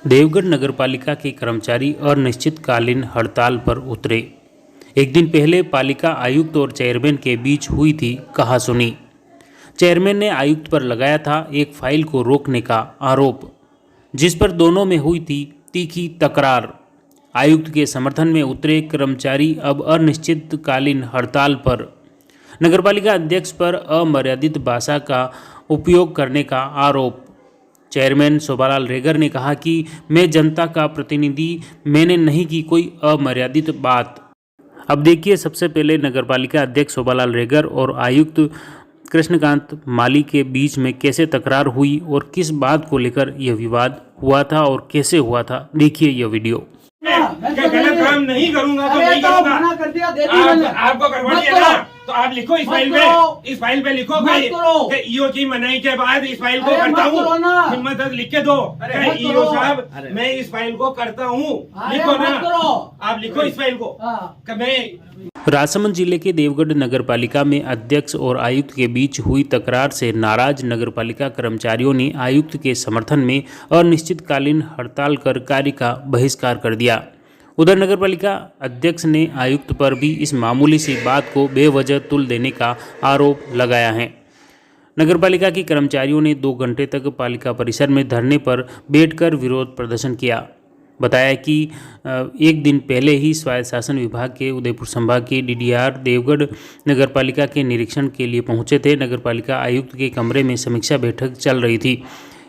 देवगढ़ नगरपालिका के कर्मचारी अनिश्चितकालीन हड़ताल पर उतरे। एक दिन पहले पालिका आयुक्त और चेयरमैन के बीच हुई थी कहासुनी। चेयरमैन ने आयुक्त पर लगाया था एक फाइल को रोकने का आरोप, जिस पर दोनों में हुई थी तीखी तकरार। आयुक्त के समर्थन में उतरे कर्मचारी अब अनिश्चितकालीन हड़ताल पर। नगरपालिका अध्यक्ष पर अमर्यादित भाषा का उपयोग करने का आरोप। चेयरमैन शोभालाल रेगर ने कहा कि मैं जनता का प्रतिनिधि, मैंने नहीं की कोई अमर्यादित बात। अब देखिए सबसे पहले नगरपालिका अध्यक्ष शोभालाल रेगर और आयुक्त कृष्णकांत माली के बीच में कैसे तकरार हुई और किस बात को लेकर यह विवाद हुआ था और कैसे हुआ था। देखिए यह वीडियो। गलत काम नहीं करूंगा तो नहीं करूंगा। आपको करवा दिया ना, तो आप लिखो इस फाइल पे लिखो कि ईओ की मनाही के बाद इस फाइल को करता हूँ। हिम्मत लिख के दो ईओ साहब, मैं इस फाइल को करता हूँ। लिखो ना, आप लिखो इस फाइल को। राजसमंद जिले के देवगढ़ नगरपालिका में अध्यक्ष और आयुक्त के बीच हुई तकरार से नाराज नगरपालिका कर्मचारियों ने आयुक्त के समर्थन में अनिश्चितकालीन हड़ताल कर कार्य का बहिष्कार कर दिया। उधर नगरपालिका अध्यक्ष ने आयुक्त पर भी इस मामूली सी बात को बेवजह तुल देने का आरोप लगाया है। नगरपालिका के कर्मचारियों ने 2 घंटे तक पालिका परिसर में धरने पर बैठकर विरोध प्रदर्शन किया। बताया कि एक दिन पहले ही स्वायत्त शासन विभाग के उदयपुर संभाग के डीडीआर देवगढ़ नगरपालिका के निरीक्षण के लिए पहुंचे थे। नगरपालिका आयुक्त के कमरे में समीक्षा बैठक चल रही थी।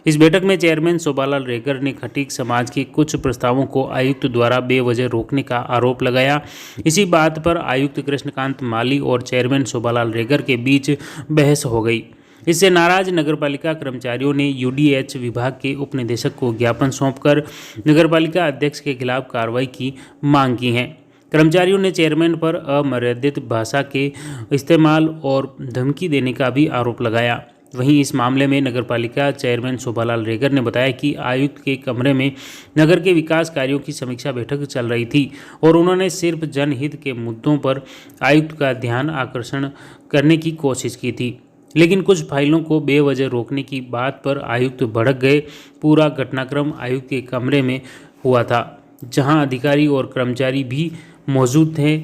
इस बैठक में चेयरमैन शोभालाल रेगर ने खटीक समाज के कुछ प्रस्तावों को आयुक्त द्वारा बेवजह रोकने का आरोप लगाया। इसी बात पर आयुक्त कृष्णकांत माली और चेयरमैन शोभालाल रेगर के बीच बहस हो गई। इससे नाराज नगरपालिका कर्मचारियों ने यूडीएच विभाग के उपनिदेशक को ज्ञापन सौंपकर नगरपालिका अध्यक्ष के खिलाफ कार्रवाई की मांग की है। कर्मचारियों ने चेयरमैन पर अमर्यादित भाषा के इस्तेमाल और धमकी देने का भी आरोप लगाया। वहीं इस मामले में नगरपालिका चेयरमैन शोभालाल रेगर ने बताया कि आयुक्त के कमरे में नगर के विकास कार्यों की समीक्षा बैठक चल रही थी और उन्होंने सिर्फ जनहित के मुद्दों पर आयुक्त का ध्यान आकर्षण करने की कोशिश की थी, लेकिन कुछ फाइलों को बेवजह रोकने की बात पर आयुक्त भड़क गए। पूरा घटनाक्रम आयुक्त के कमरे में हुआ था, जहां अधिकारी और कर्मचारी भी मौजूद थे।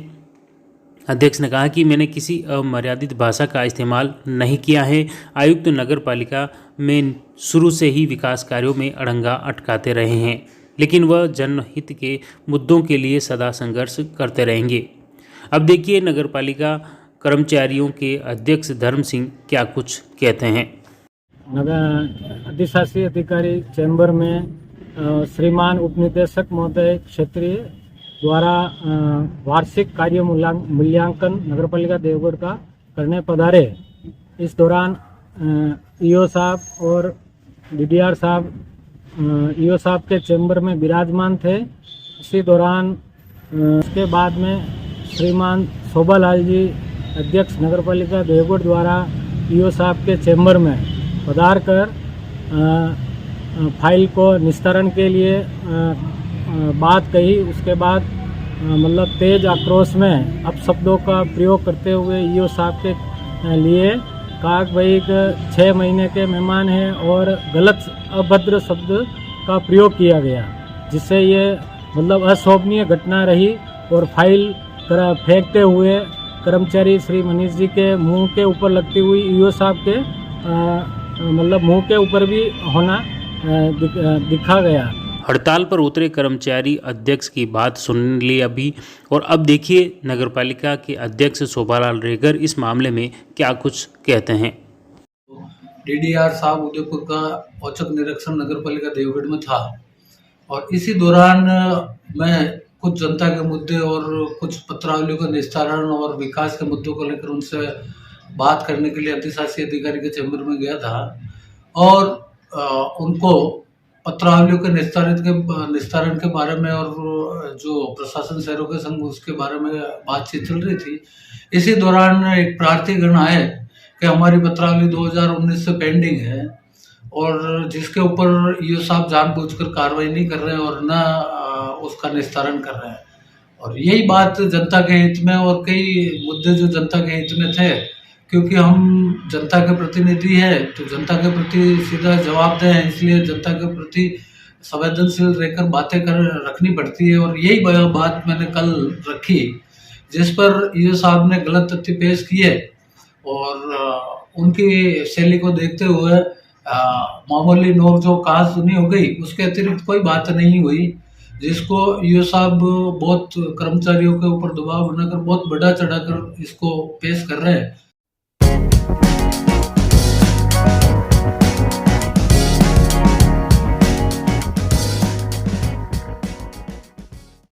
अध्यक्ष ने कहा कि मैंने किसी अमर्यादित भाषा का इस्तेमाल नहीं किया है। आयुक्त नगरपालिका में शुरू से ही विकास कार्यों में अड़ंगा अटकाते रहे हैं, लेकिन वह जनहित के मुद्दों के लिए सदा संघर्ष करते रहेंगे। अब देखिए नगरपालिका कर्मचारियों के अध्यक्ष धर्म सिंह क्या कुछ कहते हैं। नगर अधिशासी अधिकारी चैम्बर में श्रीमान उपनिदेशक महोदय क्षेत्रीय द्वारा वार्षिक कार्य मूल्यांकन नगरपालिका देवगढ़ का करने पधारे। इस दौरान ईओ साहब और डीडीआर साहब ईओ साहब के चैम्बर में विराजमान थे। इसी दौरान उसके बाद में श्रीमान शोभालाल जी अध्यक्ष नगरपालिका देवगढ़ द्वारा ईओ साहब के चैम्बर में पधार कर फाइल को निस्तारण के लिए बात कही। उसके बाद मतलब तेज आक्रोश में अपशब्दों का प्रयोग करते हुए ईओ साहब के लिए कहा कि भाई 6 महीने के मेहमान हैं और गलत अभद्र शब्द का प्रयोग किया गया, जिससे ये मतलब अशोभनीय घटना रही। और फाइल फेंकते हुए कर्मचारी श्री मनीष जी के मुंह के ऊपर लगती हुई ईओ साहब के मतलब मुंह के ऊपर भी होना दिखा गया। हड़ताल पर उतरे कर्मचारी अध्यक्ष की बात सुन ली अभी, और अब देखिए नगरपालिका के अध्यक्ष शोभालाल रेगर इस मामले में क्या कुछ कहते हैं। डीडीआर साहब उदयपुर का औचक निरीक्षण नगरपालिका देवगढ़ में था और इसी दौरान मैं कुछ जनता के मुद्दे और कुछ पत्रावलियों का निस्तारण और विकास के मुद्दों को लेकर उनसे बात करने के लिए अधिशासी अधिकारी के चैम्बर में गया था और उनको पत्रावलियों के निस्तारण के बारे में और जो प्रशासन शहरों के संघ उसके बारे में बातचीत चल रही थी। इसी दौरान एक प्रार्थी गण आए कि हमारी पत्रावली 2019 से पेंडिंग है और जिसके ऊपर ईओ साहब जानबूझकर कार्रवाई नहीं कर रहे हैं और न उसका निस्तारण कर रहे हैं। और यही बात जनता के हित में और कई मुद्दे जो जनता के हित में थे, क्योंकि हम जनता के प्रतिनिधि हैं तो जनता के प्रति सीधा जवाबदेह हैं, इसलिए जनता के प्रति संवेदनशील रहकर बातें कर रखनी पड़ती है, और यही बात मैंने कल रखी, जिस पर ईओ साहब ने गलत तथ्य पेश किए और उनकी शैली को देखते हुए मामूली नोक-झोंक कहा सुनी हो गई, उसके अतिरिक्त कोई बात नहीं हुई, जिसको ईओ साहब बहुत कर्मचारियों के ऊपर दबाव बनाकर बहुत बढ़ा चढ़ाकर इसको पेश कर रहे हैं।